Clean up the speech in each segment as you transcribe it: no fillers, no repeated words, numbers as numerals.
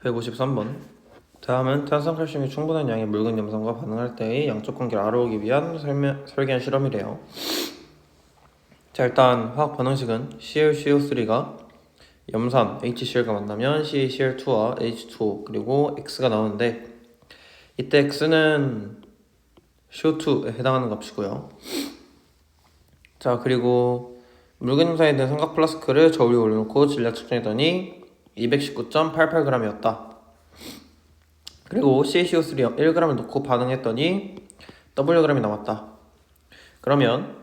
153번. 다음은 탄산칼슘이 충분한 양의 묽은 염산과 반응할 때의 양적 관계를 알아보기 위한 설계한 실험이래요. 자, 일단 화학 반응식은 ClCO3가 염산 HCl과 만나면 CaCl2와 H2O 그리고 X가 나오는데, 이때 X는 CO2에 해당하는 값이고요. 자, 그리고 묽은 염산이 든 삼각 플라스크를 저 위에 올려놓고 질량 측정했더니 219.88g이었다. 그리고 CaCO3 1g을 넣고 반응했더니 Wg이 나왔다. 그러면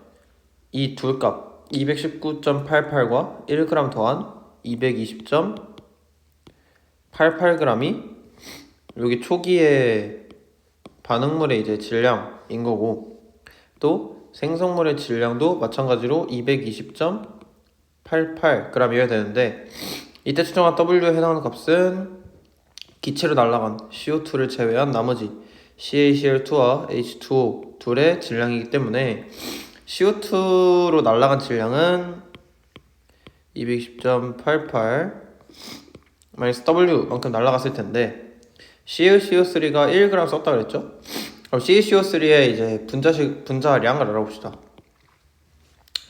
이 둘 값 219.88과 1g 더한 220.88g이 여기 초기의 반응물의 이제 질량인 거고, 또 생성물의 질량도 마찬가지로 220.88g이어야 되는데, 이때 추정한 W에 해당하는 값은 기체로 날아간 CO2를 제외한 나머지 CaCl2와 H2O 둘의 질량이기 때문에 CO2로 날아간 질량은 220.88 W만큼 날아갔을 텐데, CaCO3가 1g 썼다 그랬죠? 그럼 CaCO3의 이제 분자량을 알아봅시다.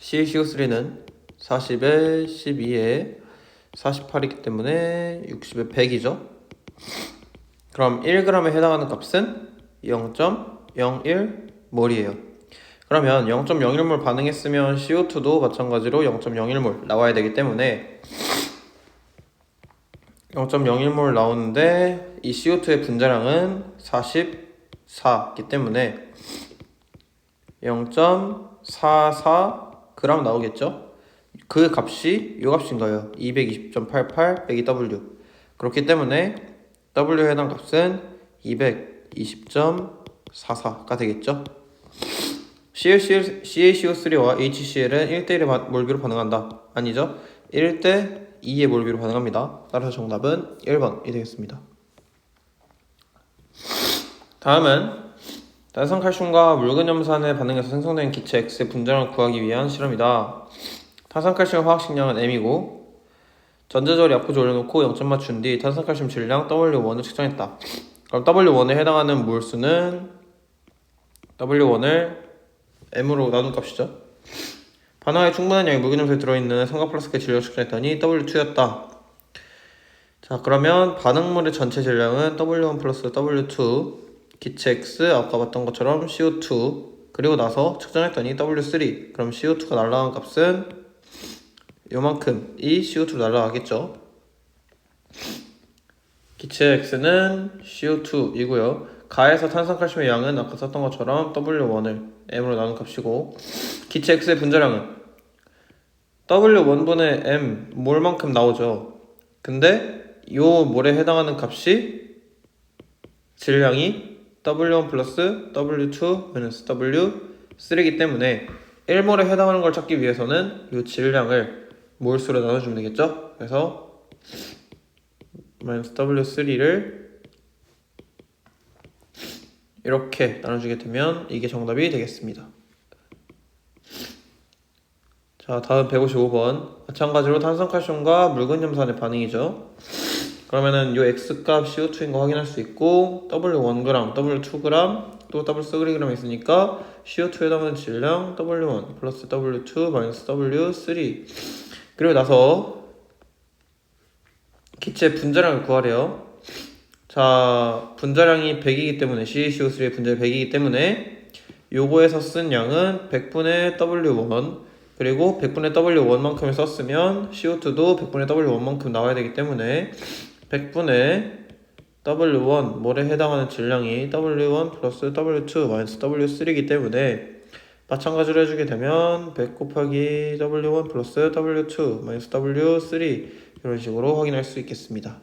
CaCO3는 40에 12에 48이기 때문에 60에 100이죠. 그럼 1g에 해당하는 값은 0.01몰이에요. 그러면 0.01몰 반응했으면 CO2도 마찬가지로 0.01몰 나와야 되기 때문에 0.01몰 나오는데, 이 CO2의 분자량은 44기 때문에 0.44g 나오겠죠? 그 값이 이 값인 거예요. 220.88 빼기 W. 그렇기 때문에 W에 해당 값은 220.44가 되겠죠? CaCO3와 HCl은 1대1의 몰비로 반응한다. 아니죠? 1대2의 몰비로 반응합니다. 따라서 정답은 1번이 되겠습니다. 다음은 탄산칼슘과 묽은 염산의 반응에서 생성된 기체 X의 분자량을 구하기 위한 실험이다. 탄산칼슘 화학식량은 M이고, 전자적으로 약분지 올려놓고 0점 맞춘 뒤 탄산칼슘 질량 W1을 측정했다. 그럼 W1에 해당하는 몰수는 W1을 M으로 나눈 값이죠. 반응에 충분한 양의 묽은 염산이 들어있는 삼각 플라스크의 질량을 측정했더니 W2였다. 자, 그러면 반응물의 전체 질량은 W1 플러스 W2, 기체 X 아까 봤던 것처럼 CO2, 그리고 나서 측정했더니 W3. 그럼 CO2가 날아간 값은 요만큼이 CO2로 날아가겠죠. 기체 X는 CO2이고요. 가에서 탄산칼슘의 양은 아까 썼던 것처럼 W1을 M으로 나눈 값이고, 기체 X의 분자량은 W1분의 M 몰만큼 나오죠. 근데 요 몰에 해당하는 값이 질량이 W1 플러스 W2 마이너스 W3이기 때문에 1몰에 해당하는 걸 찾기 위해서는 이 질량을 몰수로 나눠주면 되겠죠. 그래서 마이너스 W3를 이렇게 나눠주게 되면 이게 정답이 되겠습니다. 자, 다음 155번. 마찬가지로 탄산칼슘과 묽은 염산의 반응이죠. 그러면은 요 X값 CO2인 거 확인할 수 있고, W1g, W2g, 또 W3g 있으니까 CO2에 해당하는 질량 W1 플러스 W2 마이너스 W3. 그리고 나서 기체 분자량을 구하래요. 자, 분자량이 100이기 때문에 CaCO3의 분자량이 100이기 때문에 요거에서 쓴 양은 100분의 W1, 그리고 100분의 W1만큼을 썼으면 CO2도 100분의 W1만큼 나와야 되기 때문에 100분의 W1 몰에 해당하는 질량이 W1 플러스 W2 마이너스 W3이기 때문에 마찬가지로 해주게 되면 100 곱하기 W1 플러스 W2 마이너스 W3 이런 식으로 확인할 수 있겠습니다.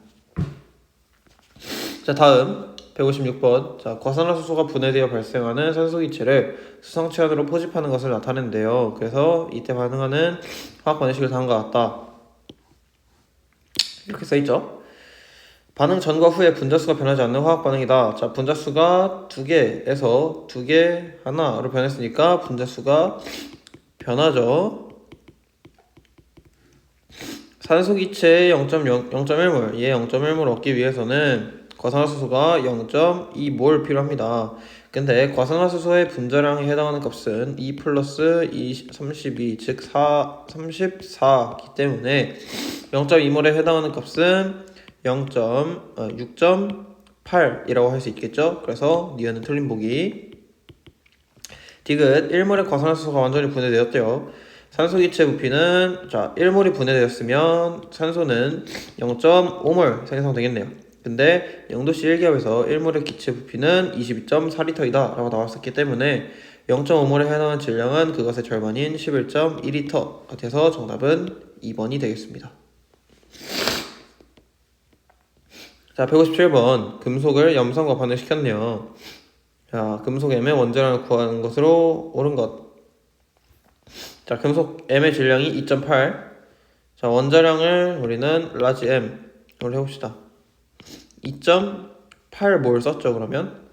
자, 다음 156번. 자, 과산화수소가 분해되어 발생하는 산소기체를 수성체안으로 포집하는 것을 나타낸대요. 그래서 이때 반응하는 화학 반응식을 다음과 같다. 이렇게 써있죠. 반응 전과 후에 분자수가 변하지 않는 화학 반응이다. 자, 분자수가 2개에서 2개 하나로 변했으니까 분자수가 변하죠. 산소 기체의 0.1몰, 얘 0.1몰 얻기 위해서는 과산화수소가 0.2몰 필요합니다. 근데 과산화수소의 분자량에 해당하는 값은 2 플러스 32, 즉 34기 때문에 0.2몰에 해당하는 값은 6.8이라고 할 수 있겠죠? 그래서 니은은 틀린 보기. 디귿 1몰의 과산화수소가 완전히 분해되었대요. 산소 기체 부피는 1몰이 분해되었으면 산소는 0.5몰 생성되겠네요. 근데 0도씨 1기압에서 1몰의 기체 부피는 22.4리터이다 라고 나왔었기 때문에 0.5몰에 해당하는 질량은 그것의 절반인 11.2리터가 돼서 정답은 2번이 되겠습니다. 자, 157번 금속을 염성과 반응시켰네요. 자, 금속 M의 원자량을 구하는 것으로 옳은 것. 자, 금속 M의 질량이 2.8. 자, 원자량을 우리는 라지 M으로 해봅시다. 2.8몰 썼죠, 그러면?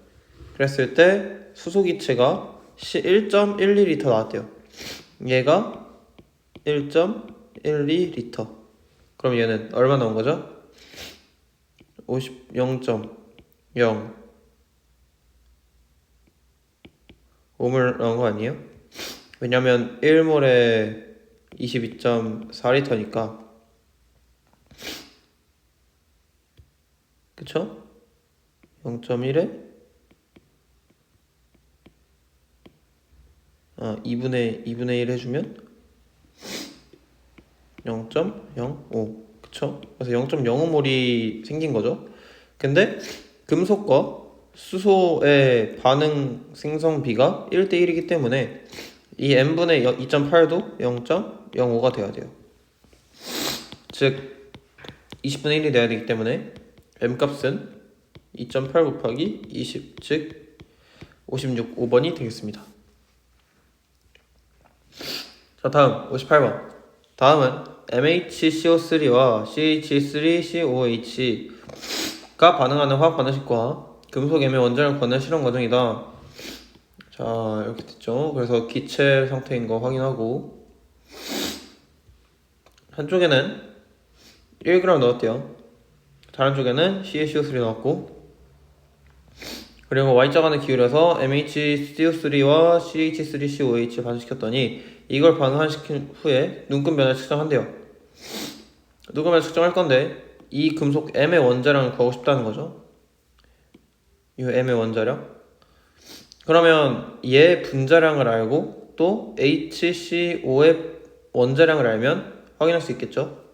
그랬을 때 수소기체가 1.12리터 나왔대요. 얘가 1.12리터. 그럼 얘는 얼마 나온 거죠? 0.0 5몰 나온 거 아니에요? 왜냐면 1몰에 22.4리터니까. 그쵸? 0.1에 2분의 1 해주면 0.05. 그쵸? 그래서 0.05몰이 생긴 거죠. 근데 금속과 수소의 반응 생성비가 1대1이기 때문에 이 n분의 2.8도 0.05가 돼야 돼요. 즉 20분의 1이 돼야 되기 때문에 m값은 2.8 곱하기 20, 즉 5번이 되겠습니다. 자, 다음 58번. 다음은 MHCO3와 CH3COH가 반응하는 화학 반응식과 금속 M의 원자를 구하는 실험 과정이다. 자, 이렇게 됐죠. 그래서 기체 상태인 거 확인하고 한쪽에는 1g 넣었대요. 다른 쪽에는 CaCO3 넣었고, 그리고 Y자간을 기울여서 MHCO3와 CH3COH 반응시켰더니 이걸 반응시킨 후에 눈금 변화를 측정한대요. 눈금 변화를 측정할 건데 이 금속 M의 원자량을 구하고 싶다는 거죠. 이 M의 원자량. 그러면 얘 분자량을 알고 또 HCO의 원자량을 알면 확인할 수 있겠죠.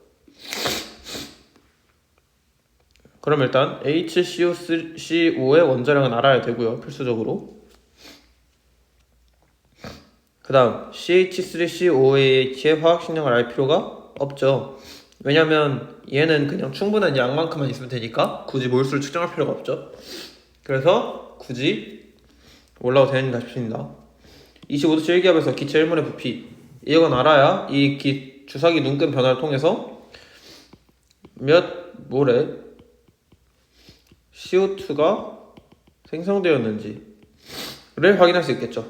그럼 일단 HCO의 원자량은 알아야 되고요, 필수적으로. 그 다음 CH3COAH의 화학식량을 알 필요가 없죠. 왜냐면 얘는 그냥 충분한 양만큼만 있으면 되니까 굳이 몰수를 측정할 필요가 없죠. 그래서 굳이 올라도 되는가 싶습니다. 25도씨 1기압에서 기체 1몰의 부피, 이건 알아야 이 주사기 눈금 변화를 통해서 몇 몰의 CO2가 생성되었는지를 확인할 수 있겠죠.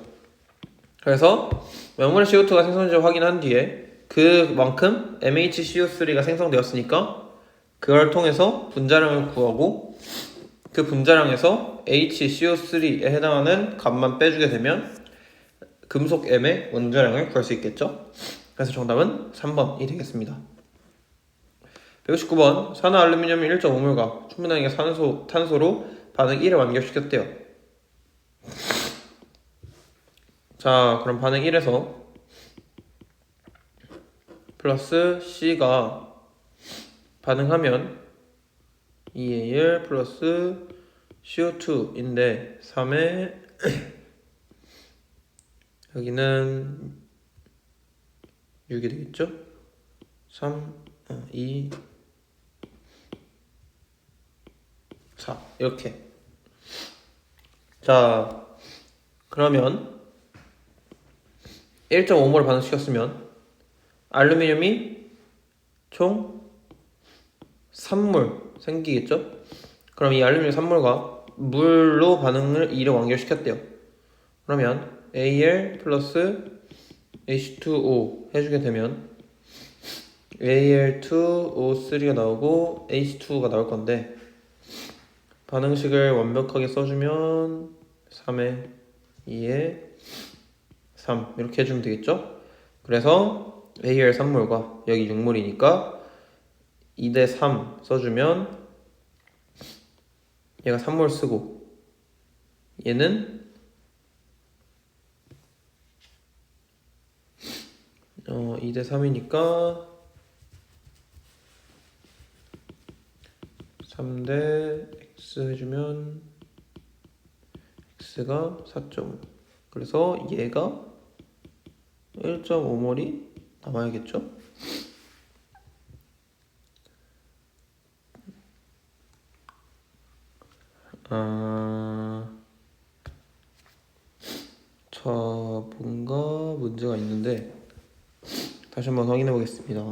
그래서 몇 몰의 CO2가 생성되는지 확인한 뒤에 그만큼 MHCO3가 생성되었으니까 그걸 통해서 분자량을 구하고 그 분자량에서 HCO3에 해당하는 값만 빼주게 되면 금속 M의 원자량을 구할 수 있겠죠. 그래서 정답은 3번이 되겠습니다. 159번 산화 알루미늄이 1.5몰과 충분하게 탄소로 반응 1을 완결시켰대요. 자, 그럼 반응 1에서 플러스 C가 반응하면 2의 1 플러스 CO2인데 3의 여기는 6이 되겠죠? 2 4 이렇게. 자, 그러면 1.5몰 반응시켰으면 알루미늄이 총 3몰 생기겠죠? 그럼 이 알루미늄 3몰과 물로 반응을 2를 완결시켰대요. 그러면 AL 플러스 H2O 해주게 되면 Al2O3가 나오고 H2가 나올 건데 반응식을 완벽하게 써주면 3에 2에 3 이렇게 해주면 되겠죠? 그래서 Al 3몰과 여기 6몰이니까 2대 3 써주면 얘가 3몰 쓰고 얘는 2대 3이니까 3대 X 해주면 X가 4.5 그래서 얘가 1.5몰이 남아야겠죠? 자, 뭔가 문제가 있는데 다시 한번 확인해 보겠습니다.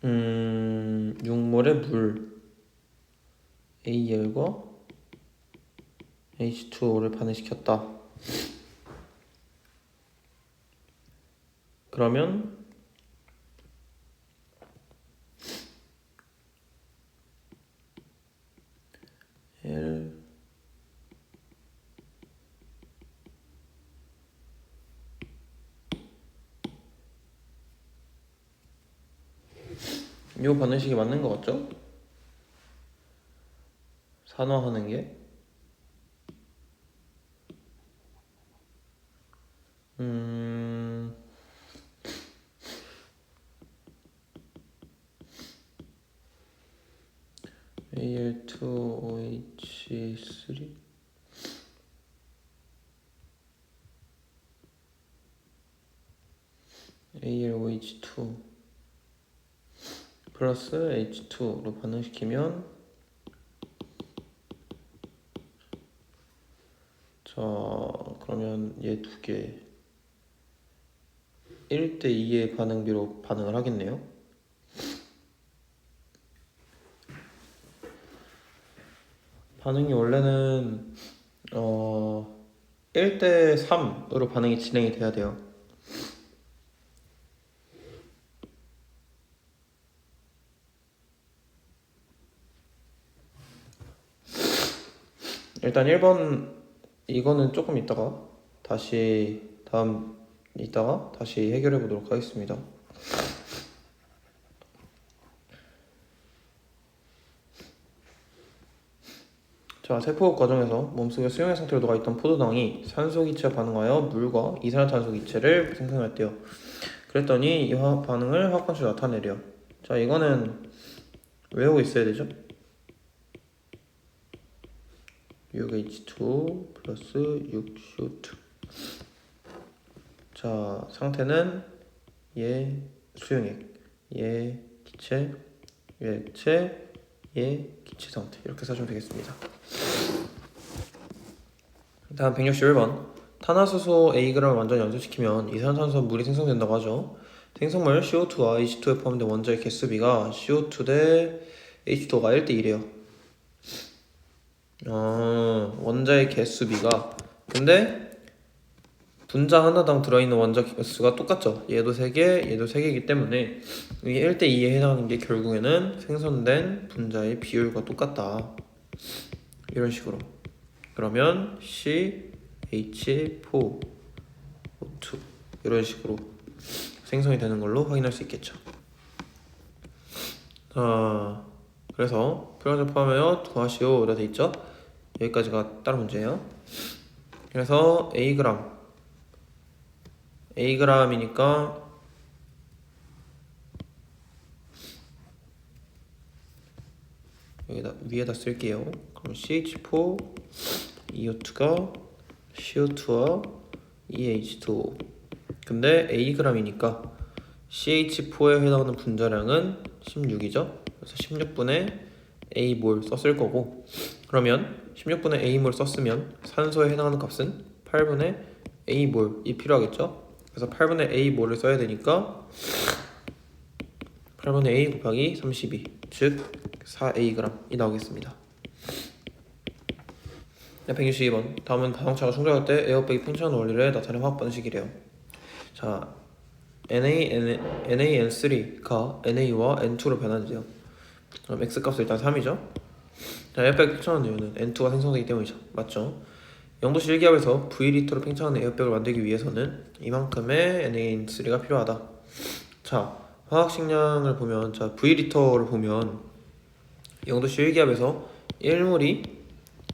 음, 6몰의 물 AL과 H2O를 반응시켰다. 그러면 L 이 반응식이 맞는 것 같죠? 산화하는 게 Al2OH3 AlOH2 플러스 H2로 반응시키면 자 그러면 얘 두 개 1대 2의 반응비로 반응을 하겠네요. 반응이 원래는 1대 3으로 반응이 진행이 돼야 돼요. 일단 1번 이거는 조금 이따가 다시 이따가 다시 해결해 보도록 하겠습니다. 자, 세포업 과정에서 몸속에 수용액 상태로 녹아있던 포도당이 산소 기체와 반응하여 물과 이산화탄소 기체를 생성했대요. 그랬더니 이 반응을 화학방식으로 나타내래요. 자, 이거는 외우고 있어야 되죠? 6H2 플러스 6CO2 자, 상태는 얘 수용액, 얘 기체, 얘 액체, 얘 기체 상태 이렇게 써주면 되겠습니다. 다음 161번 탄화수소 Ag을 완전히 연소시키면 이산화탄소 물이 생성된다고 하죠. 생성물 CO2와 H2에 포함된 원자의 개수비가 CO2 대 H2가 1대 1이에요. 원자의 개수비가 근데 분자 하나당 들어있는 원자 개수가 똑같죠. 얘도 3개, 얘도 3개이기 때문에 이게 1대 2에 해당하는 게 결국에는 생성된 분자의 비율과 똑같다. 이런 식으로. 그러면 CH4O2 이런 식으로 생성이 되는 걸로 확인할 수 있겠죠. 그래서 표현을 포함하여 도화시오라 돼 있죠. 여기까지가 다른 문제예요. 그래서 Ag이니까 여기다 위에다 쓸게요. 그럼 CH4 EO2가 CO2와 EH2O 근데 Ag이니까 CH4에 해당하는 분자량은 16이죠. 그래서 16분의 A몰 썼을 거고 그러면 16분의 A몰 썼으면 산소에 해당하는 값은 8분의 A몰이 필요하겠죠. 그래서 8분의 A몰을 써야 되니까 8분의 A 곱하기 32 즉 4Ag이 나오겠습니다. 162번. 다음은 자동차가 충전할 때 에어백이 팽창하는 원리를 나타낸 화학 반응식이래요. 자, NaN3가 NA와 N2로 변하는데요. 그럼 X값은 일단 3이죠. 자, 에어백이 팽창하는 이유는 N2가 생성되기 때문이죠. 맞죠? 0도씨 1기압에서 V리터로 팽창하는 에어백을 만들기 위해서는 이만큼의 NaN3가 필요하다. 자, 화학식량을 보면, 자, V리터를 보면 0도씨 1기압에서 1몰이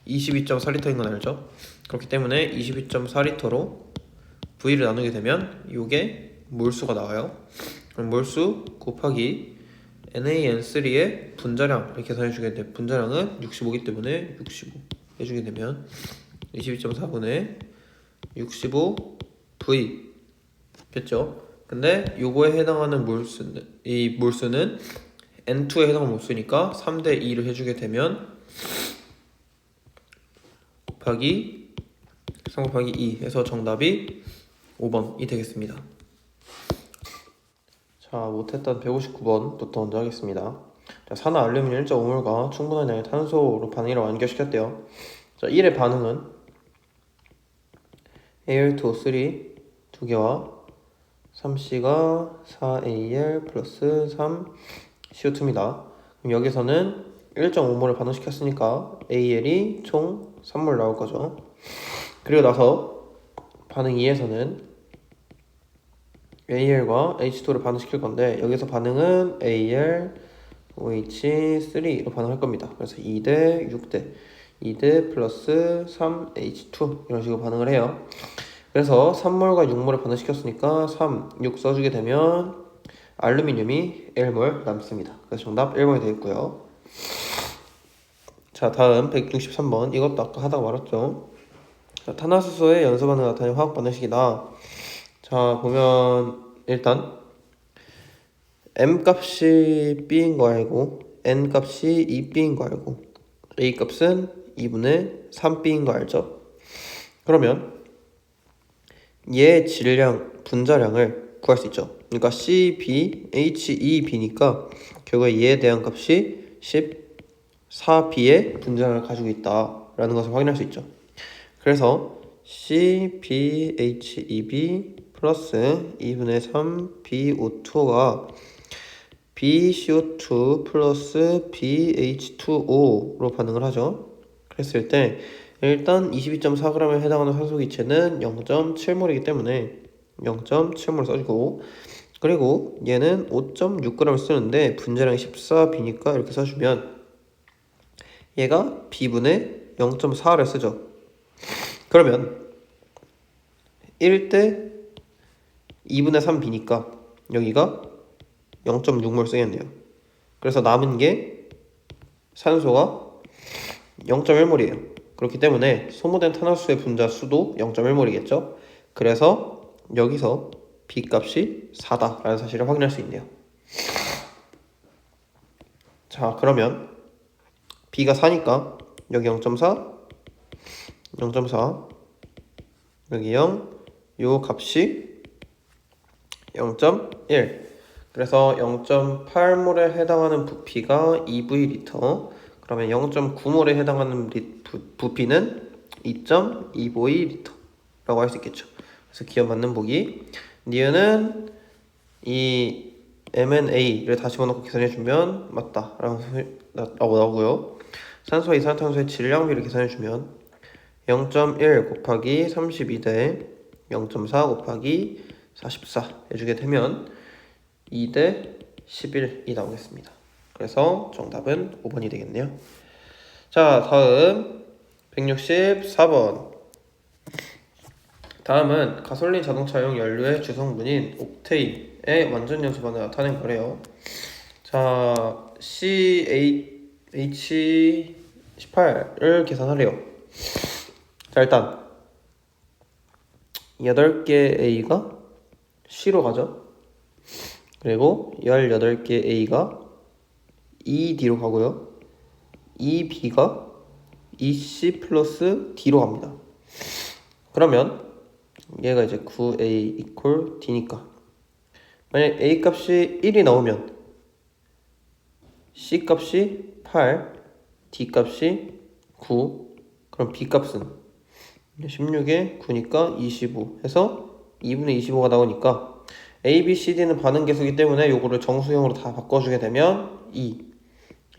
22.4리터인 건 알죠? 그렇기 때문에 22.4리터로 V를 나누게 되면 이게 몰수가 나와요. 그럼 몰수 곱하기 NaN3의 분자량 이렇게 계산해주게 돼. 분자량은 65이기 때문에 65 해주게 되면 22.4분의 65V 겠죠? 근데 요거에 해당하는 이 몰수는 N2에 해당하는 몰수니까 3대 2를 해주게 되면 곱하기 3 곱하기 2 해서 정답이 5번이 되겠습니다. 자, 못했던 159번부터 먼저 하겠습니다. 자, 산화 알루미늄 1.5몰과 충분한 양의 탄소로 반응이라고 완결시켰대요. 자, 1의 반응은 Al2O3 두 개와 3C가 4Al 플러스 3CO2입니다. 그럼 여기서는 1.5몰을 반응시켰으니까 AL이 총 3몰 나올 거죠. 그리고 나서 반응 2에서는 AL과 H2를 반응시킬 건데 여기서 반응은 AL, OH3로 반응할 겁니다. 그래서 2대 6대 2대 플러스 3H2 이런 식으로 반응을 해요. 그래서 3몰과 6몰을 반응시켰으니까 3, 6 써주게 되면 알루미늄이 1몰 남습니다. 그래서 정답 1번이 되겠고요. 자, 다음 163번. 이것도 아까 하다가 말았죠. 자, 탄화수소의 연소 반응 나타내는 화학 반응식이다. 자, 보면 일단 M 값이 B인 거 알고 N 값이 2B인 거 알고 A 값은 2분의 3B인 거 알죠? 그러면 얘 질량, 분자량을 구할 수 있죠. 그러니까 CB, HEB니까 결국에 얘에 대한 값이 14B의 분자량을 가지고 있다라는 것을 확인할 수 있죠. 그래서 CBHEB 플러스 2분의 3BO2가 BCO2 플러스 BH2O로 반응을 하죠. 그랬을 때 일단 22.4g에 해당하는 산소기체는 0.7몰이기 때문에 0.7몰 써주고, 그리고 얘는 5.6g을 쓰는데 분자량이 14B니까 이렇게 써주면 얘가 B분의 0.4를 쓰죠. 그러면 1대 2분의 3B니까 여기가 0.6몰 쓰겠네요. 그래서 남은 게 산소가 0.1몰이에요. 그렇기 때문에 소모된 탄화수의 분자 수도 0.1몰이겠죠. 그래서 여기서 B값이 4다라는 사실을 확인할 수 있네요. 자, 그러면 B가 4니까 여기 0.4, 0.4, 여기 0, 요 값이 0.1. 그래서 0.8몰에 해당하는 부피가 2V리터, 그러면 0.9몰에 해당하는 부피는 2.2V리터라고 할 수 있겠죠. 그래서 기억 맞는 보기. 니은은 이 M&A를 다 집어넣고 계산해주면 맞다라고 나오고요. 산소와 이산화탄소의 질량비를 계산해주면 0.1 곱하기 32대 0.4 곱하기 44 해주게 되면 2대 11이 나오겠습니다. 그래서 정답은 5번이 되겠네요. 자, 다음 164번. 다음은 가솔린 자동차용 연료의 주성분인 옥테인의 완전 연소반을 나타낸 거래요. 자, CH18을 계산하래요. 자, 일단 8개 A가 C로 가죠. 그리고 18개 A가 ED로 가고요. EB가 EC 플러스 D로 갑니다. 그러면 얘가 이제 9A equal D니까 만약 A 값이 1이 나오면 C 값이 8, D 값이 9, 그럼 B 값은 16에 9니까 25 해서 2분의 25가 나오니까 A, B, C, D는 반응 계수이기 때문에 요거를 정수형으로 다 바꿔주게 되면 2,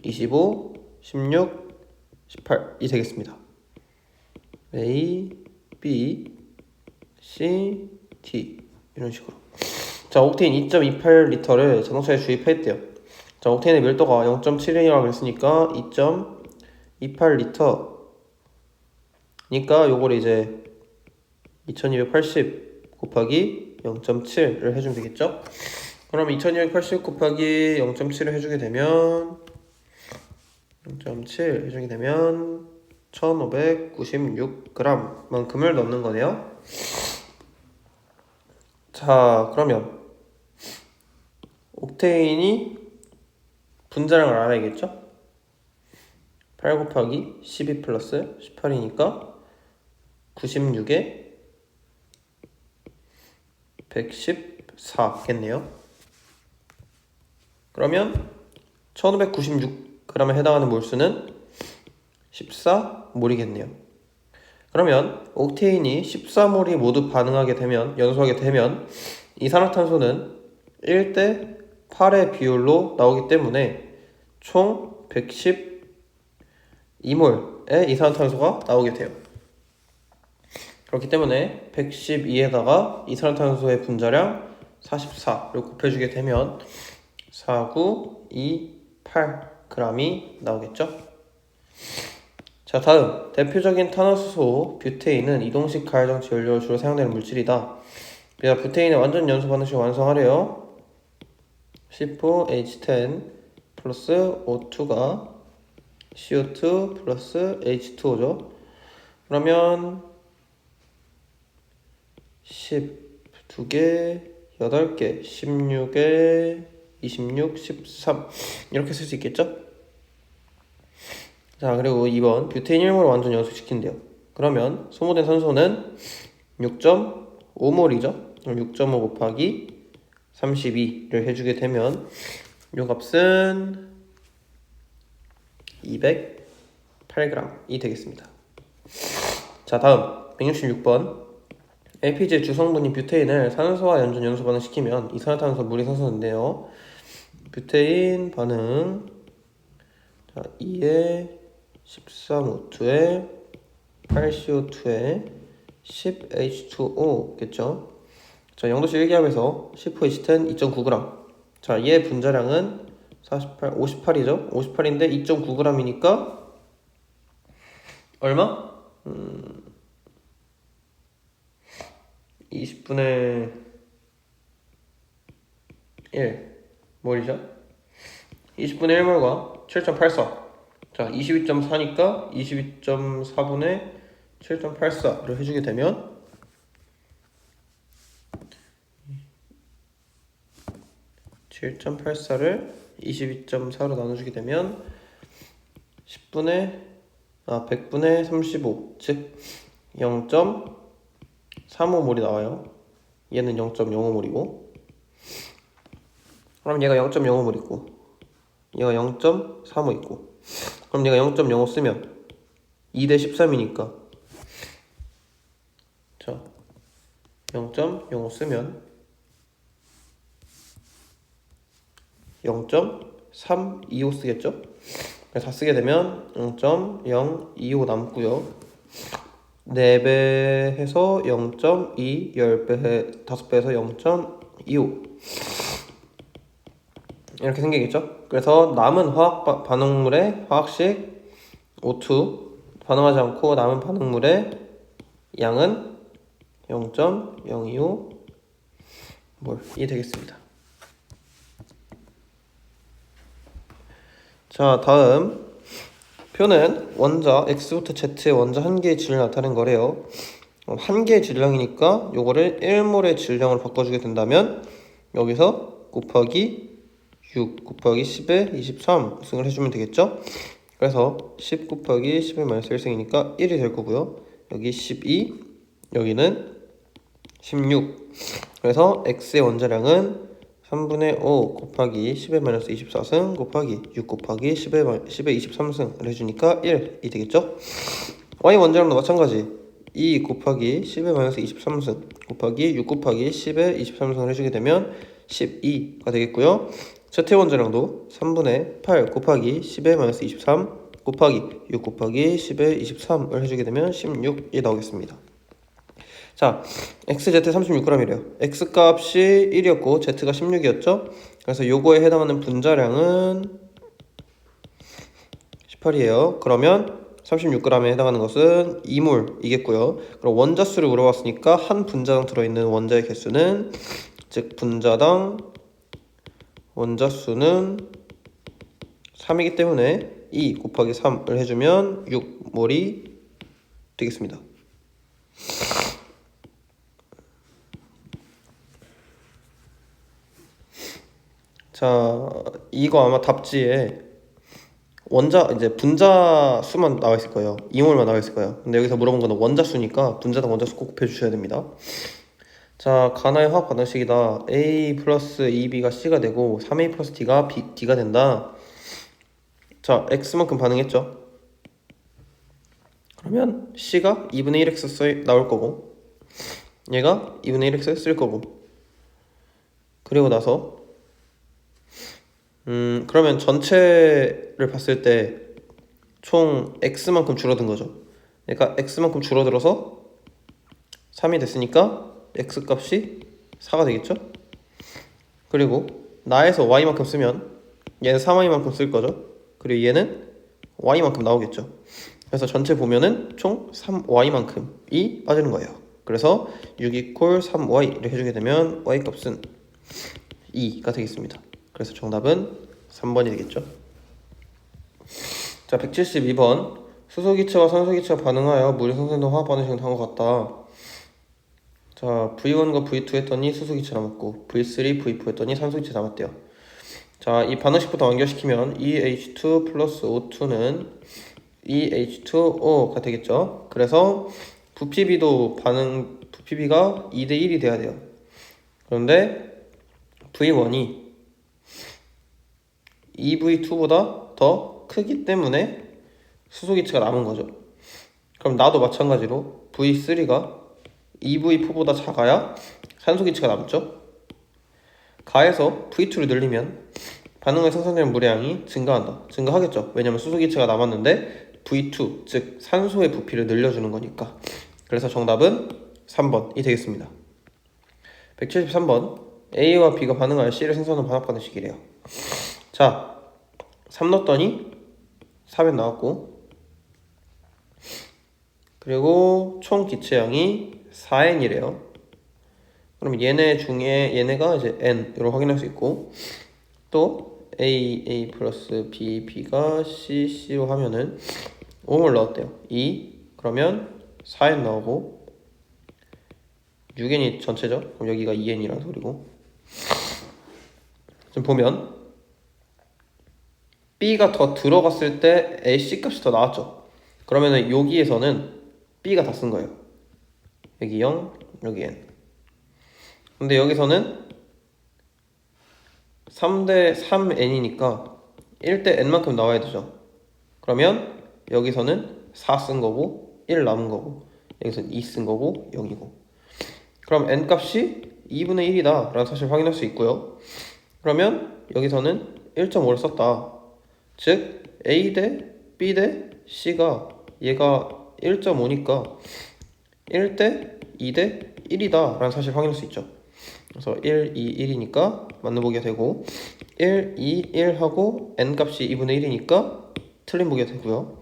25, 16, 18이 되겠습니다. A, B, C, D 이런 식으로. 자, 옥테인 2.28L를 자동차에 주입했대요. 자, 옥테인의 밀도가 0.71이라고 했으니까 2.28L 니까 요걸 이제 2280 곱하기 0.7을 해주면 되겠죠? 그럼 2280 곱하기 0.7을 해주게 되면 0.7 해주게 되면 1596g 만큼을 넣는 거네요. 자, 그러면 옥테인이 분자량을 알아야겠죠? 8 곱하기 12 플러스 18이니까 96에 114겠네요. 그러면 1596g에 해당하는 몰수는 14몰이겠네요. 그러면 옥테인이 14몰이 모두 반응하게 되면, 연소하게 되면 이산화탄소는 1대 8의 비율로 나오기 때문에 총 112몰의 이산화탄소가 나오게 돼요. 그렇기 때문에 112에다가 이산화탄소의 분자량 44를 곱해주게 되면 4928g이 나오겠죠? 자, 다음 대표적인 탄화수소 뷰테인은 이동식 가열장치 연료로 주로 사용되는 물질이다. 뷰테인의 완전 연소 반응식을 완성하래요. C4H10 플러스 O2가 CO2 플러스 H2O죠. 그러면 12개, 8개, 16에 26, 13 이렇게 쓸 수 있겠죠? 자, 그리고 2번 뷰테인 1몰을 완전 연소시킨대요. 그러면 소모된 산소는 6.5몰이죠. 그럼 6.5 곱하기 32를 해주게 되면 요 값은 208g이 되겠습니다. 자, 다음 166번 LPG의 주성분인 뷰테인을 산소와 연전 연소 반응시키면 이산화탄소, 물이 생성된대요. 뷰테인 반응, 자, 2에 13O2에 8CO2에 10H2O겠죠. 자, 영도식 일기압에서 C4H10 2.9g. 자, 얘 분자량은 58이죠. 58인데 2.9g이니까 얼마? 20분의 1 몰이죠. 20분의 1몰과 7.84. 자, 22.4니까 22.4분의 7.84를 해주게 되면 7.84를 22.4로 나눠주게 되면 100분의 35, 즉 0.35몰이 나와요. 얘는 0.05몰이고, 그럼 얘가 0.05몰 있고, 얘가 0.35 있고, 그럼 얘가 0.05 쓰면 2대 13이니까, 자, 0.05 쓰면 0.325 쓰겠죠? 다 쓰게 되면 0.025 남고요. 4배 해서 0.2, 10배, 5배 해서 0.25 이렇게 생기겠죠? 그래서 남은 화학 반응물의 화학식 O2 반응하지 않고 남은 반응물의 양은 0.025몰이 되겠습니다. 자, 다음 표는 원자 X부터 Z의 원자 한 개의 질을 나타낸 거래요. 한 개의 질량이니까 요거를 1몰의 질량으로 바꿔주게 된다면 여기서 곱하기 6 곱하기 10에 23 승을 해주면 되겠죠? 그래서 10 곱하기 10의 마이너스 1승이니까 1이 될 거고요. 여기 12, 여기는 16. 그래서 X의 원자량은 3분의 5 곱하기 10의 마이너스 24승 곱하기 6 곱하기 10의 23승을 해주니까 1이 되겠죠? y 원자량도 마찬가지 2 곱하기 10의 마이너스 23승 곱하기 6 곱하기 10의 23승을 해주게 되면 12가 되겠고요. z 원자량도 3분의 8 곱하기 10의 마이너스 23 곱하기 6 곱하기 10의 23을 해주게 되면 16이 나오겠습니다. 자, xz 36g이래요. x값이 1이었고 z가 16이었죠. 그래서 요거에 해당하는 분자량은 18이에요. 그러면 36g에 해당하는 것은 2몰이겠고요. 그럼 원자수를 물어봤으니까 한 분자당 들어있는 원자의 개수는, 즉 분자당 원자수는 3이기 때문에 2 곱하기 3을 해주면 6몰이 되겠습니다. 자, 이거 아마 답지에 이제 분자 수만 나와 있을 거예요. 2몰만 나와 있을 거예요. 근데 여기서 물어본 거는 원자 수니까 분자당 원자 수 꼭 곱해주셔야 됩니다. 자, 가나의 화학 반응식이다. A 플러스 2B가 C가 되고 3A 플러스 D가 D가 된다. 자, X만큼 반응했죠. 그러면 C가 2분의 1X 나올 거고 얘가 2분의 1X 쓸 거고, 그리고 나서 그러면 전체를 봤을 때 총 X만큼 줄어든 거죠. 그러니까 X만큼 줄어들어서 3이 됐으니까 X 값이 4가 되겠죠. 그리고 나에서 Y만큼 쓰면 얘는 3Y만큼 쓸 거죠. 그리고 얘는 Y만큼 나오겠죠. 그래서 전체 보면은 총 3Y만큼이 빠지는 거예요. 그래서 6 이퀄 3Y 를 해주게 되면 Y 값은 2가 되겠습니다. 그래서 정답은 3번이 되겠죠. 자, 172번. 수소기체와 산소기체가 반응하여 물이 생성된 화학 반응식은 다음과 같다. 자, V1과 V2 했더니 수소기체 남았고 V3, V4 했더니 산소기체 남았대요. 자, 이 반응식부터 완결시키면 EH2 플러스 O2는 EH2O가 되겠죠. 그래서 부피비가 2대 1이 돼야 돼요. 그런데 V1이 EV2보다 더 크기 때문에 수소기체가 남은 거죠. 그럼 나도 마찬가지로 V3가 EV4보다 작아야 산소기체가 남죠. 가해서 V2를 늘리면 반응을 생성되는 물의 증가한다. 증가하겠죠. 왜냐면 수소기체가 남았는데 V2, 즉 산소의 부피를 늘려주는 거니까. 그래서 정답은 3번이 되겠습니다. 173번. A와 B가 반응하여 C를 생성하는 반학 반응식이래요. 자, 3 넣었더니 4면 나왔고, 그리고 총 기체량이 4N이래요. 그럼 얘네 중에 얘네가 이제 N으로 확인할 수 있고, 또 A 플러스 B가 C로 하면은 5몰 나왔대요. 2, 그러면 4N 나오고 6N이 전체죠. 그럼 여기가 2N이라는 소리고. 좀 보면 B가 더 들어갔을 때 AC 값이 더 나왔죠. 그러면은 여기에서는 B가 다 쓴 거예요. 여기 0, 여기 N. 근데 여기서는 3대 3N이니까 1대 N만큼 나와야 되죠. 그러면 여기서는 4 쓴 거고 1 남은 거고, 여기서는 2 쓴 거고 0이고. 그럼 N 값이 2분의 1이다 라는 사실을 확인할 수 있고요. 그러면 여기서는 1.5를 썼다. 즉 A 대 B 대 C가 얘가 1.5니까 1대 2 대 1이다 라는 사실을 확인할 수 있죠. 그래서 1, 2, 1이니까 맞는 보기가 되고, 1, 2, 1 하고 N 값이 2분의 1이니까 틀린 보기가 되고요.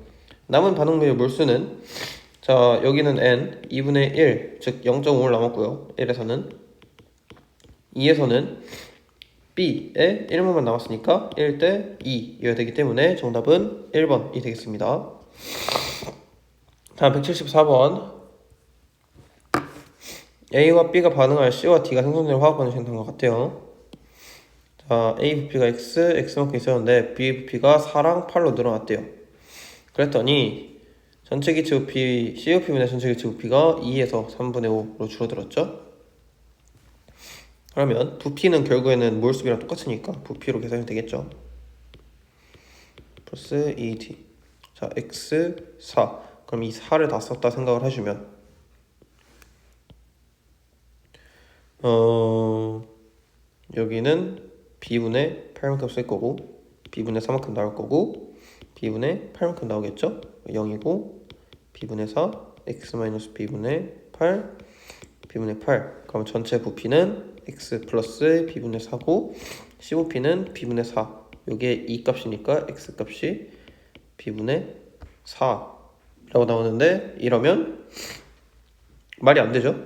남은 반응물의 몰수는, 자, 여기는 N 2분의 1, 즉 0.5를 남았고요. 1에서는 2에서는 B에 1몰만 남았으니까 1대 2여야 되기 때문에 정답은 1번이 되겠습니다. 다음 174번. A와 B가 반응하여 C와 D가 생성되는 화학 반응식은 다음과 같아요. 자, A 부피가 X만큼 있었는데 B 부피가 4랑 8로 늘어났대요. 그랬더니 전체 기체 부피, COP분의 전체 기체 부피가 2에서 3분의 5로 줄어들었죠. 그러면 부피는 결국에는 몰수비랑 똑같으니까 부피로 계산이 되겠죠. 플러스 2D. 자, X 4 그럼 이 4를 다 썼다 생각을 해주면 여기는 b분의 8만큼 쓸 거고 b분의 4만큼 나올 거고 b분의 8만큼 나오겠죠? 0이고 b분의 4 x-b분의 8 b분의 8 그럼 전체 부피는 x 플러스 b분의 4고 15p는 b분의 4 요게 2값이니까 x값이 b분의 4라고 나오는데 이러면 말이 안 되죠?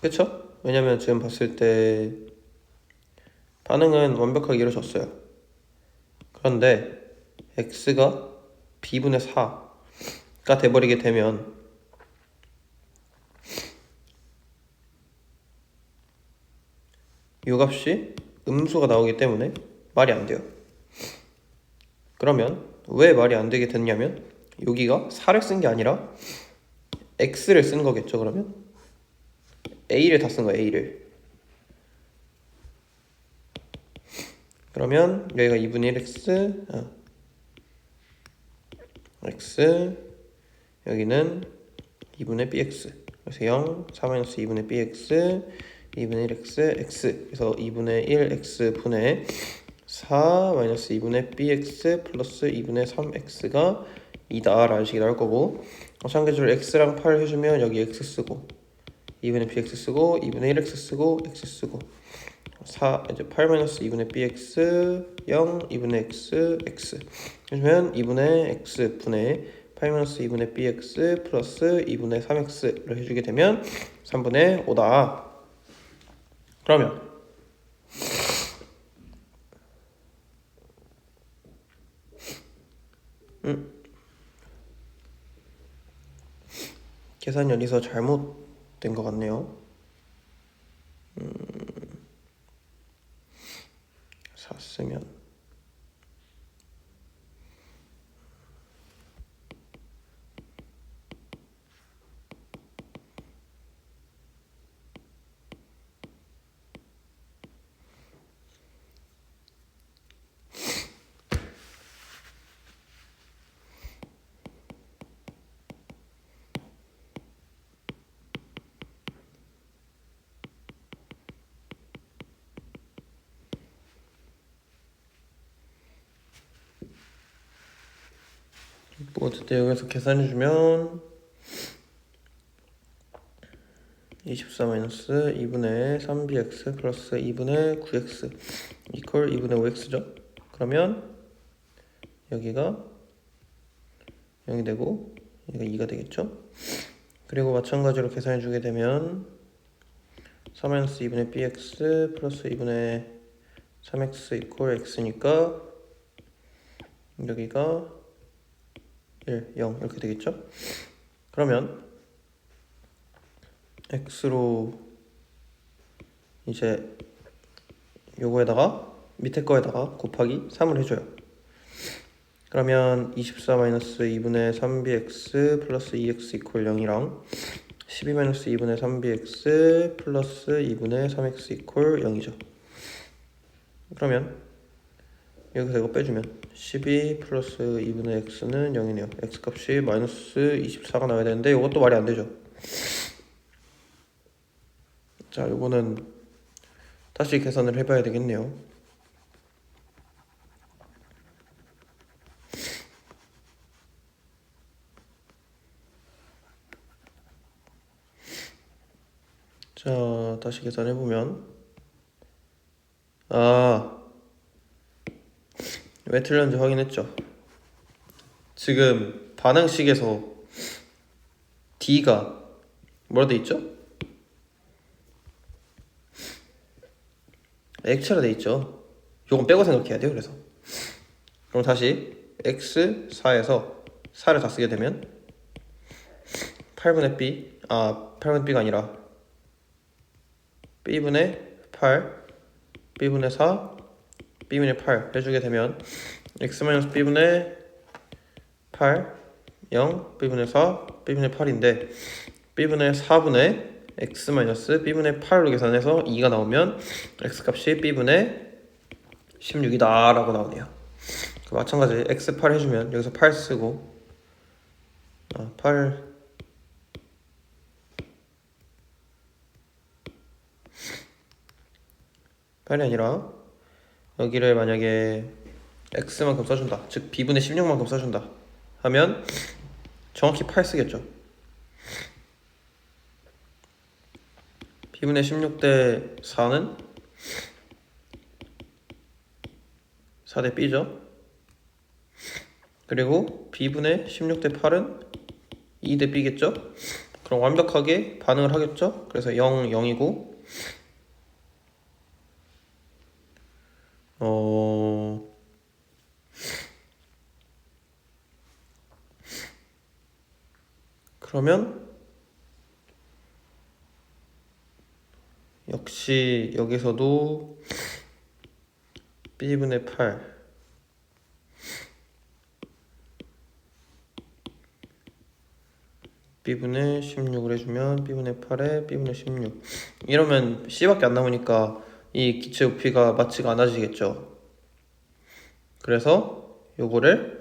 그쵸? 왜냐면 지금 봤을 때 반응은 완벽하게 이루어졌어요. 그런데 x가 b분의 4가 돼버리게 되면 이 값이 음수가 나오기 때문에 말이 안 돼요. 그러면 왜 말이 안 되게 됐냐면 여기가 4를 쓴 게 아니라 x를 쓴 거겠죠. 그러면 a를 다 쓴 거예요. a를. 그러면 여기가 2분의 1x x 여기는 2분의 bx 그래서 0 4-2분의 bx 2분의 1x x 그래서 2분의 1x 분의 4 2분의 bx 플러스 2분의 3x가 2다 라는 식이 나올 거고 마찬가지로 x랑 8 해주면 여기 x 쓰고 2분의 bx 쓰고 2분의 1x 쓰고 x 쓰고 4 이제 8 2분의 bx 0 2분의 x x 해주면 2분의 x 분의 8 2분의 bx 플러스 2분의 3x를 해주게 되면 3분의 5다. 그러면 계산이 어디서 잘못된 것 같네요. 4 쓰면 뭐 어쨌든 여기서 계산해주면 24-2분의 3bx 플러스 2분의 9x 이퀄 2분의 5x죠. 그러면 여기가 0이 되고 여기가 2가 되겠죠. 그리고 마찬가지로 계산해주게 되면 4-2분의 bx 플러스 2분의 3x 이퀄 x니까 여기가 1, 0 이렇게 되겠죠. 그러면 x로 이제 요거에다가 밑에 거에다가 곱하기 3을 해줘요. 그러면 24-2분의 3bx 플러스 2x 이퀄 0이랑 12-2분의 3bx 플러스 2분의 3x 이퀄 0이죠. 그러면 여기서 이거 빼주면 12 플러스 2분의 x는 0이네요. x값이 마이너스 24가 나와야 되는데 이것도 말이 안 되죠. 자, 이거는 다시 계산을 해봐야 되겠네요. 자, 다시 계산해보면 왜 틀렸는지 확인했죠. 지금 반응식에서 D가 뭐라 돼 있죠? 액체라 돼 있죠. 요건 빼고 생각해야 돼요. 그래서 그럼 다시 x 4에서 4를 다 쓰게 되면 8분의 b 8분의 b가 아니라 b분의 8 b분의 4 b분의 8 해주게 되면 x-b분의 8 0 b분의 4 b분의 8인데 b분의 4분의 x-b분의 8로 계산해서 2가 나오면 x값이 b분의 16이다 라고 나오네요. 마찬가지 x8 해주면 여기서 8 쓰고 8 8이 아니라 여기를 만약에 x만큼 써준다, 즉 b분의 16만큼 써준다 하면 정확히 8 쓰겠죠. b분의 16 대 4는 4 대 b죠. 그리고 b분의 16 대 8은 2 대 b겠죠. 그럼 완벽하게 반응을 하겠죠. 그래서 0, 0이고 그러면 역시 여기서도 b분의 8 b분의 16을 해주면 b분의 8에 b분의 16 이러면 c밖에 안 남으니까 이 기체 부피가 맞지가 않아지겠죠. 그래서 요거를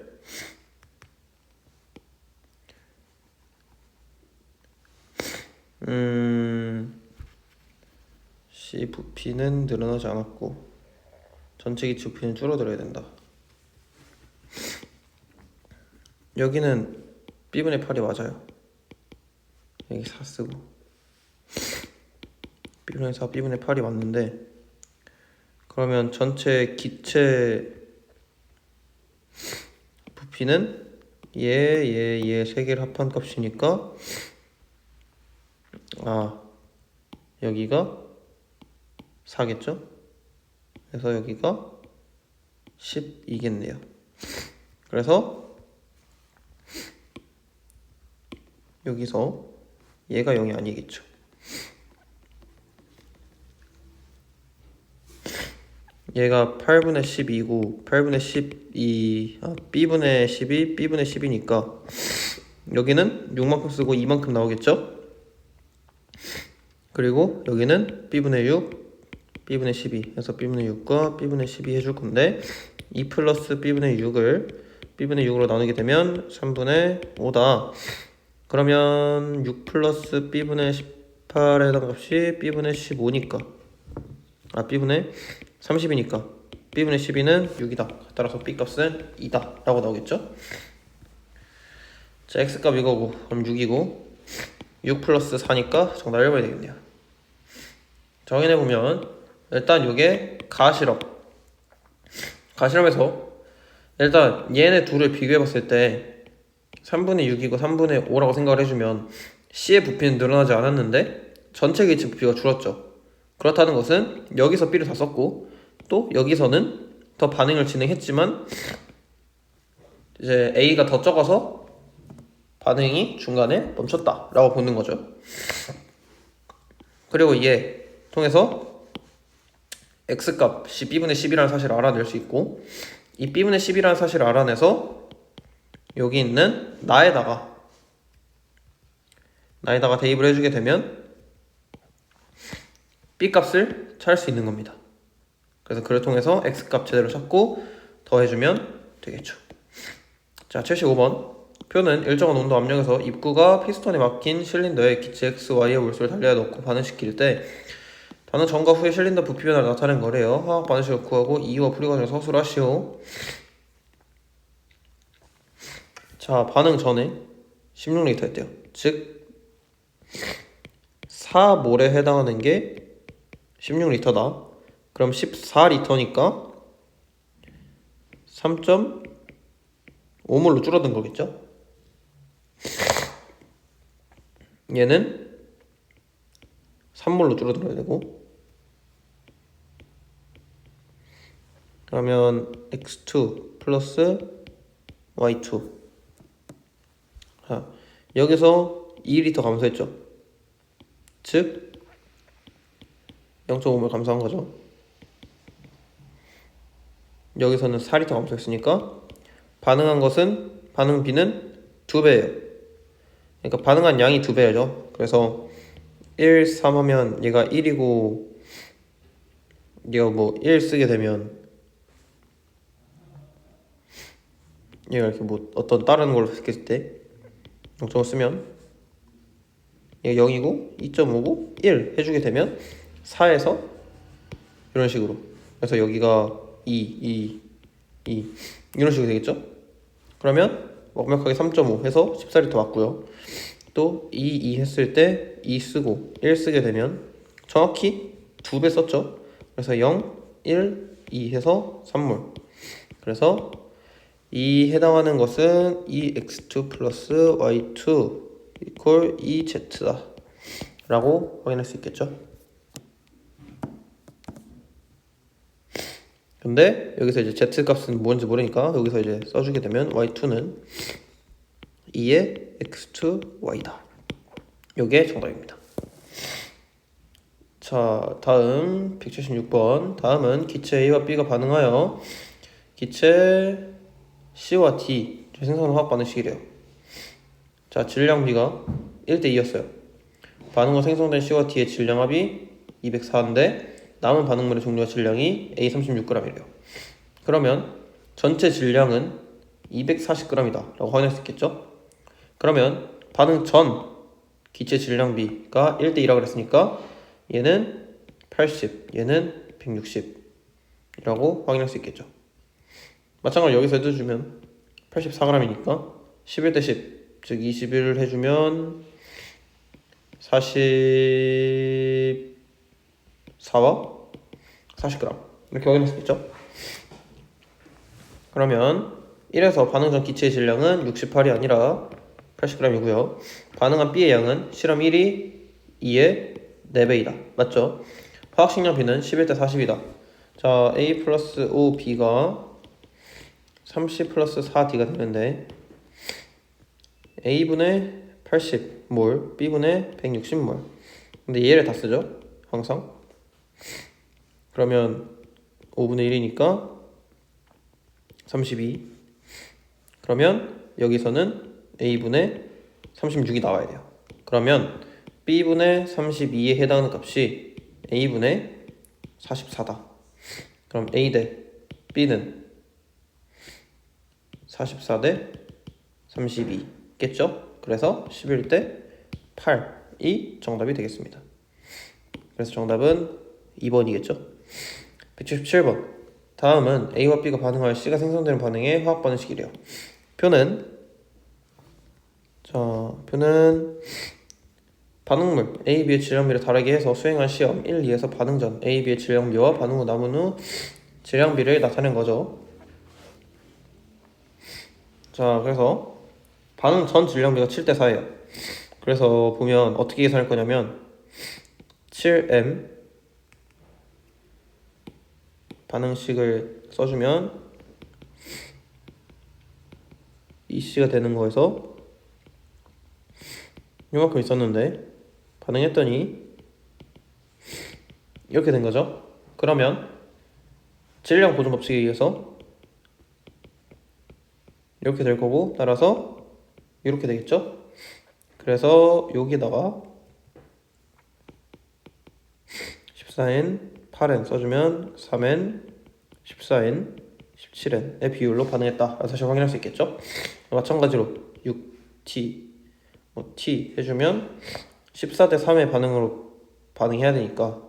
C 부피는 늘어나지 않았고 전체 기체 부피는 줄어들어야 된다. 여기는 b분의 8이 맞아요. 여기 4 쓰고 b분의 4, b분의 8이 맞는데 그러면 전체 기체 부피는 얘 세 개를 합한 값이니까 여기가 4겠죠? 그래서 여기가 12겠네요. 그래서 여기서 얘가 0이 아니겠죠. 얘가 8분의 12고 8분의 12 b분의 12 b분의 10이니까 여기는 6만큼 쓰고 2만큼 나오겠죠. 그리고 여기는 b분의 6 b분의 12 해서 b분의 6과 b분의 12 해줄 건데 2 플러스 b분의 6을 b분의 6으로 나누게 되면 3분의 5다. 그러면 6 플러스 b분의 18에 해당 값이 b분의 15니까 b분의 30이니까 b분의 12는 6이다. 따라서 b 값은 2다 라고 나오겠죠. 자, x값 이거고 그럼 6이고 6 플러스 4니까 정답 1번이 되겠네요. 정의해보면 일단 이게 가실험에서 일단 얘네 둘을 비교해봤을 때 3분의 6이고 3분의 5라고 생각을 해주면 C의 부피는 늘어나지 않았는데 전체 기체 부피가 줄었죠. 그렇다는 것은 여기서 B를 다 썼고 또 여기서는 더 반응을 진행했지만 이제 A가 더 적어서 반응이 중간에 멈췄다 라고 보는 거죠. 그리고 얘 통해서 x값이 b분의 10이라는 사실을 알아낼 수 있고 이 b분의 10이라는 사실을 알아내서 여기 있는 나에다가 대입을 해주게 되면 b값을 찾을 수 있는 겁니다. 그래서 그를 통해서 x값 제대로 찾고 더해주면 되겠죠. 자, 75번 표는 일정한 온도 압력에서 입구가 피스톤에 막힌 실린더에 기체 X, Y의 몰수를 달려야 넣고 반응시킬 때 반응 전과 후에 실린더 부피 변화를 나타낸 거래요. 화학 반응식을 구하고 이유와 풀이 과정을 서술을 하시오. 자, 반응 전에 16L 했대요. 즉 4몰에 해당하는 게 16L다. 그럼 14L니까 3.5몰로 줄어든 거겠죠? 얘는 3몰로 줄어들어야 되고 그러면 x2 플러스 y2 자, 여기서 2L 감소했죠. 즉 0.5몰 감소한 거죠. 여기서는 4L 감소했으니까 반응한 것은 반응 B는 2배예요. 그러니까 반응한 양이 2배죠. 그래서 1, 3 하면 얘가 1이고 얘가 뭐 1 쓰게 되면 얘가 이렇게 뭐 어떤 다른 걸로 했을 때 0.5 쓰면 얘가 0이고 2.5고 1 해주게 되면 4에서 이런 식으로, 그래서 여기가 2 이런 식으로 되겠죠. 그러면 완벽하게 3.5 해서 14를 더 맞고요. 또 2 했을 때 2 쓰고 1 쓰게 되면 정확히 2배 썼죠. 그래서 0, 1, 2 해서 3몰. 그래서 이 해당하는 것은 2x2 플러스 y2 이퀄 2z다 라고 확인할 수 있겠죠. 근데 여기서 이제 z 값은 뭔지 모르니까 여기서 이제 써주게 되면 y2는 2의 x2y다. 요게 정답입니다. 자, 다음 176번. 다음은 기체 A와 B가 반응하여 기체 C와 D 생성하는 화학 반응식이래요. 자, 질량 B가 1대2였어요. 반응 후 생성된 C와 D의 질량합이 204인데 남은 반응물의 종류와 질량이 A 36g이래요. 그러면 전체 질량은 240g이다 라고 확인할 수 있겠죠. 그러면 반응 전 기체 질량 B가 1대2라고 그랬으니까 얘는 80, 얘는 160이라고 확인할 수 있겠죠. 마찬가지로 여기서 해주면 84g이니까 11대 10, 즉 21을 해주면 44와 40g 이렇게 확인할 수 있죠. 그러면 1에서 반응 전 기체의 질량은 68이 아니라 80g이고요. 반응한 B의 양은 실험 1이 2의 4배이다. 맞죠? 화학식량 B는 11대 40이다. 자, A 플러스 5B가 30 플러스 4D가 되는데 A분의 80몰, B분의 160몰. 근데 얘를 다 쓰죠? 항상. 그러면 5분의 1이니까 32. 그러면 여기서는 A분의 36이 나와야 돼요. 그러면 B분의 32에 해당하는 값이 A분의 44다. 그럼 A 대 B는 44대 32겠죠? 그래서 11대 8이 정답이 되겠습니다. 그래서 정답은 2번이겠죠? 177번. 다음은 A와 B가 반응하여 C가 생성되는 반응의 화학 반응식이래요. 표는 반응물 A, B의 질량비를 다르게 해서 수행한 시험 1, 2에서 반응 전 A, B의 질량비와 반응 후 남은 후 질량비를 나타낸 거죠. 자, 그래서 반응 전 질량비가 7대 4예요. 그래서 보면 어떻게 계산할 거냐면 7m 반응식을 써주면 EC가 되는 거에서 이만큼 있었는데 반응했더니 이렇게 된 거죠. 그러면 질량 보존 법칙에 의해서 이렇게 될 거고, 따라서 이렇게 되겠죠. 그래서 여기다가 14N, 8N 써주면 3N, 14N, 17N의 비율로 반응했다. 다시 확인할 수 있겠죠. 마찬가지로 6T, T 해주면 14대 3의 반응으로 반응해야 되니까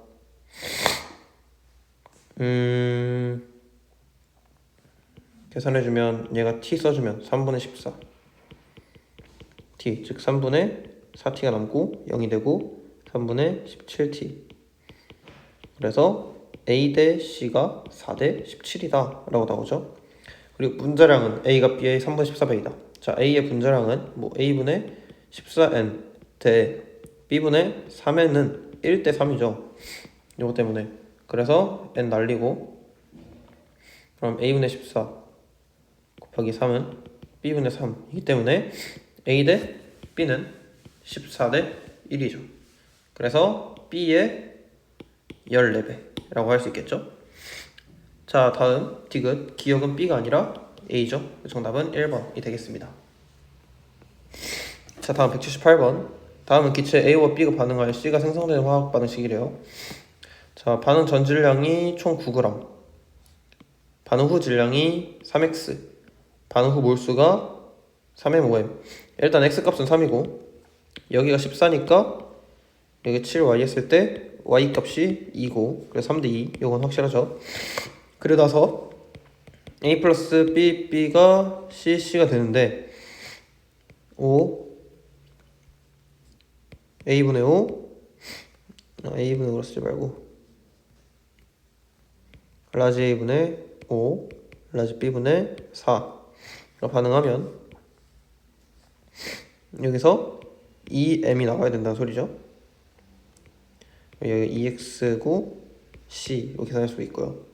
계산해주면 얘가 T 써주면 3분의 14 T, 즉 3분의 4T가 남고 0이 되고 3분의 17T. 그래서 A 대 C가 4대 17이다 라고 나오죠. 그리고 분자량은 A가 B의 3분의 14배이다. 자, A의 분자량은 A분의 14N 대 B분의 3N은 1대 3이죠. 이거 때문에. 그래서 N 날리고, 그럼 A분의 14 곱하기 3은 B분의 3이기 때문에 A 대 B는 14대 1이죠. 그래서 B의 14배라고 할 수 있겠죠. 자, 다음 디귿. 기억은 B가 아니라 A죠. 정답은 1번이 되겠습니다. 자, 다음 178번. 다음은 기체 A와 B가 반응하여 C가 생성되는 화학 반응식이래요. 자, 반응 전 질량이 총 9g, 반응 후 질량이 3x, 반응 후 몰수가 3m5m. 일단 x값은 3이고 여기가 14니까 여기 7y 했을 때 y값이 2고 그래서 3대2. 이건 확실하죠. 그리고 나서 a 플러스 b, b가 c, c가 되는데 5 a분의 5 a분의 5로 쓰지 말고 라지 a분의 5 라지 b분의 4 반응하면 여기서 2m이 나와야 된다는 소리죠. 여기 2x고 c 이렇게 계산할 수 있고요.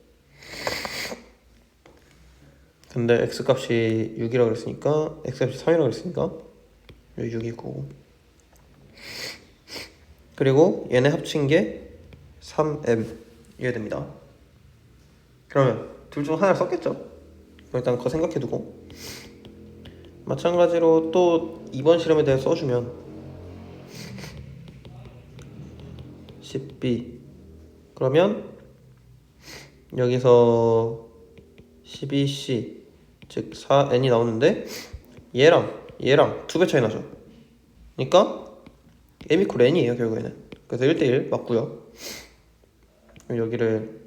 근데 x값이 6이라고 그랬으니까 x값이 3이라고 그랬으니까 여기 6이고 그리고 얘네 합친 게 3m 이해됩니다. 그러면 둘 중 하나를 썼겠죠? 일단 그거 생각해두고 마찬가지로 또 이번 실험에 대해 써주면 10b 그러면 여기서 12c 즉 4n이 나오는데 얘랑 2배 차이 나죠. 그러니까 m 이퀄 n이에요 결국에는. 그래서 1대1 맞고요. 그럼 여기를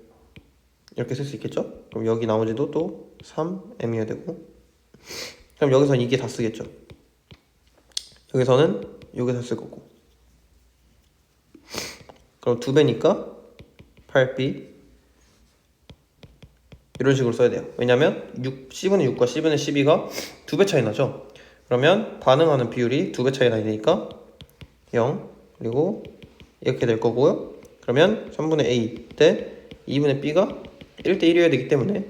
이렇게 쓸 수 있겠죠? 그럼 여기 나머지도 또 3m이어야 되고 그럼 여기서는 이게 다 쓰겠죠. 여기서는 이게 다 쓸 거고 그럼 2배니까 8b 이런 식으로 써야 돼요. 왜냐면 C분의 6과 C분의 12가 2배 차이 나죠. 그러면 반응하는 비율이 2배 차이 나야 되니까 0 그리고 이렇게 될 거고요. 그러면 3분의 A 대 2분의 B가 1대1이어야 되기 때문에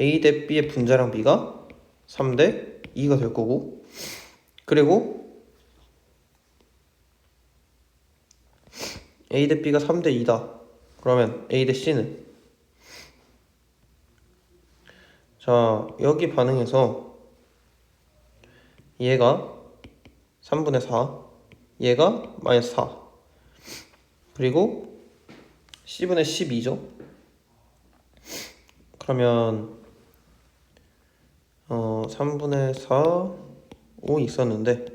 A 대 B의 분자량 B가 3대 2가 될 거고 그리고 A 대 B가 3대 2다. 그러면 A 대 C는 자 여기 반응해서 얘가 3분의 4 얘가 마이너스 4 그리고 C분의 12죠. 그러면 3분의 4 5 있었는데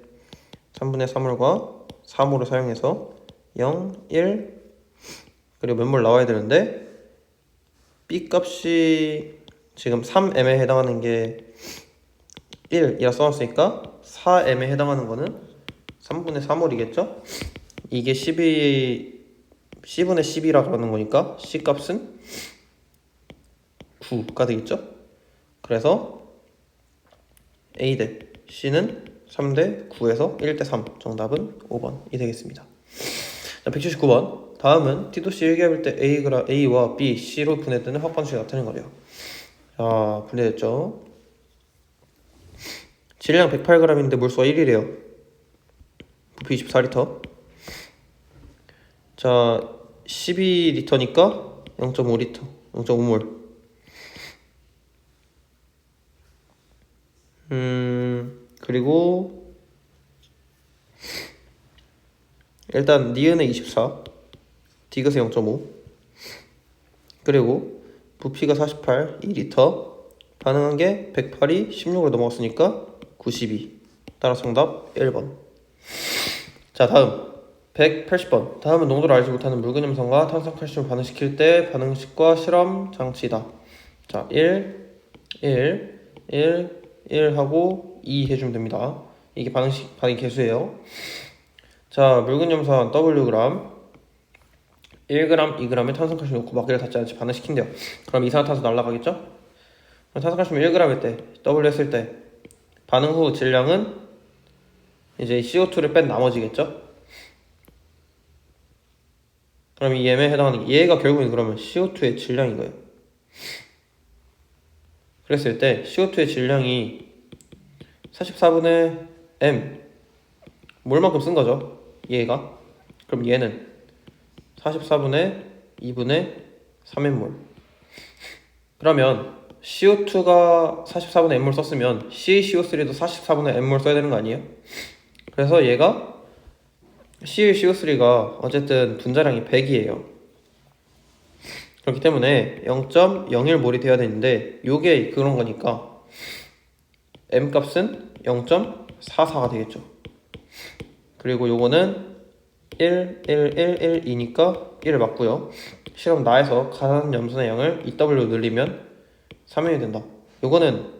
3분의 3몰과 3호를 사용해서 0, 1 그리고 몇 몰 나와야 되는데 B 값이 지금 3m에 해당하는 게 1이라 써놨으니까 4m에 해당하는 거는 3분의 3몰이겠죠? 이게 10분의 10이라 그러는 거니까 C 값은 9가 되겠죠? 그래서 A 대 C는 3대 9에서 1대 3 정답은 5번이 되겠습니다. 자, 179번 다음은 T도씨 일기합일 때 A와 B, C로 분해되는 확방식이 나타내는 거래요. 자, 분해됐죠? 질량 108g인데 몰수가 1이래요. 부피 24리터. 자, 12리터니까 0.5리터, 0.5몰. 그리고 일단 니은의 24, 디귿의 0.5. 그리고 부피가 48, 2리터. 반응한 게 108이 16으로 넘어갔으니까 92. 따라서 정답 1번. 자, 다음 180번. 다음은 농도를 알지 못하는 묽은 염산과 탄산칼슘을 반응시킬 때 반응식과 실험 장치다. 자, 1 하고 2 해주면 됩니다. 이게 반응 개수예요. 자, 묽은 염산 Wg 1g, 2g의 탄산칼슘 넣고 막기를 닿지 않지 반응시킨대요. 그럼 이산화탄소 날아가겠죠? 그럼 탄산칼슘 1g일 때 W 했을 때 반응 후 질량은 이제 CO2를 뺀 나머지겠죠? 그럼 이 M에 해당하는 얘가 결국엔 그러면 CO2의 질량인 거예요. 그랬을 때 CO2의 질량이 44분의 M 몰만큼 쓴 거죠. 얘가. 그럼 얘는 44분의 2분의 3m몰. 그러면 CO2가 44분의 m몰 썼으면 CaCO3도 44분의 m몰 써야 되는 거 아니에요? 그래서 얘가 CaCO3가 어쨌든 분자량이 100이에요. 그렇기 때문에 0.01몰이 돼야 되는데 요게 그런 거니까 m 값은 0.44가 되겠죠. 그리고 요거는 1, 1, 1, 1이니까 1을 맞고요. 실험 나에서 가산 염분의 양을 EW 늘리면 3연이 된다. 요거는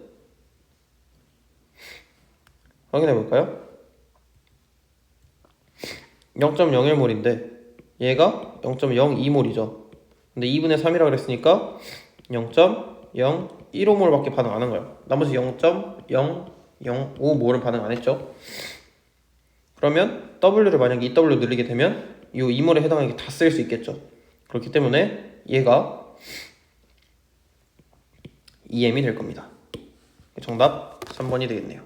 확인해 볼까요? 0.01몰인데 얘가 0.02몰이죠. 근데 2분의 3이라고 그랬으니까 0.015몰밖에 반응 안 한 거예요. 나머지 0.005몰은 반응 안 했죠. 그러면 W를 만약에 EW 늘리게 되면 이 2몰에 해당하는 게 다 쓰일 수 있겠죠. 그렇기 때문에 얘가 EM이 될 겁니다. 정답 3번이 되겠네요.